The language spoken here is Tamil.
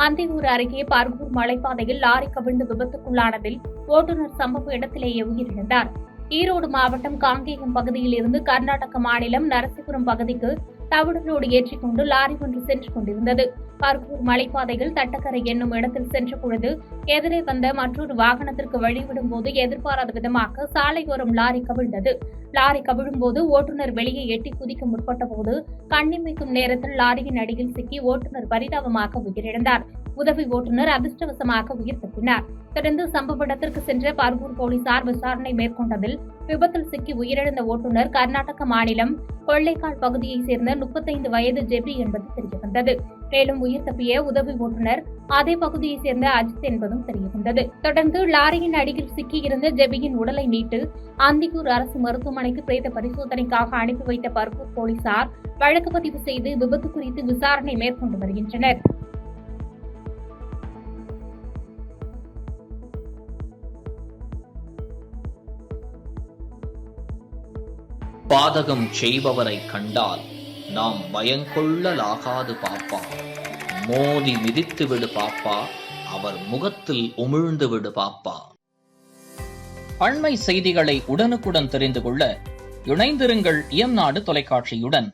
அந்தியூர் அருகே பர்கூர் மலைப்பாதையில் லாரி கவிழ்ந்து விபத்துக்குள்ளானதில் ஓட்டுநர் சம்பவ இடத்திலேயே உயிரிழந்தார். ஈரோடு மாவட்டம் காங்கேயம் பகுதியில் இருந்து கர்நாடக மாநிலம் நரசிபுரம் பகுதிக்கு தவிடுலோடு ஏற்றிக்கொண்டு லாரி ஒன்று சென்று கொண்டிருந்தது. பர்கூர் மலைப்பாதையில் தட்டக்கரை என்னும் இடத்தில் சென்ற பொழுது எதிரே வந்த மற்றொரு வாகனத்திற்கு வழிவிடும் போது எதிர்பாராத விதமாக சாலையோரம் லாரி கவிழ்ந்தது. லாரி கவிழும் போது ஓட்டுநர் வெளியே எட்டி குதிக்க முற்பட்ட போது கண்ணிமைக்கும் நேரத்தில் லாரியின் அடியில் சிக்கி ஓட்டுநர் பரிதாபமாக உயிரிழந்தார். உதவி ஓட்டுநர் அதிர்ஷ்டவசமாக உயிர் தப்பினார். தொடர்ந்து சம்பவ இடத்திற்கு சென்ற பர்கூர் போலீசார் விசாரணை மேற்கொண்டதில் விபத்தில் சிக்கி உயிரிழந்த ஓட்டுநர் கர்நாடக மாநிலம் கொள்ளைக்கால் பகுதியைச் சேர்ந்த 35 வயது ஜெபி என்பது தெரியவந்தது. மேலும் உயிர் தப்பிய உதவி ஓட்டுநர் அதே பகுதியைச் சேர்ந்த அஜித் என்பதும் தெரியவந்தது. தொடர்ந்து லாரியின் அடியில் சிக்கியிருந்த ஜெபியின் உடலை மீட்டு அந்தியூர் அரசு மருத்துவமனைக்கு பிரேத பரிசோதனைக்காக அனுப்பி வைத்த பர்கூர் போலீசார் வழக்கு பதிவு செய்து விபத்து குறித்து விசாரணை மேற்கொண்டு வருகின்றனர். பாதகம் செய்பவரை கண்டால் நாம் பயங்கொள்ளலாகாது பாப்பா. மோதி மிதித்து விடு பாப்பா, அவர் முகத்தில் உமிழ்ந்து விடு பாப்பா. அண்மை செய்திகளை உடனுக்குடன் தெரிந்து கொள்ள இணைந்திருங்கள் இயம்நாடு தொலைக்காட்சியுடன்.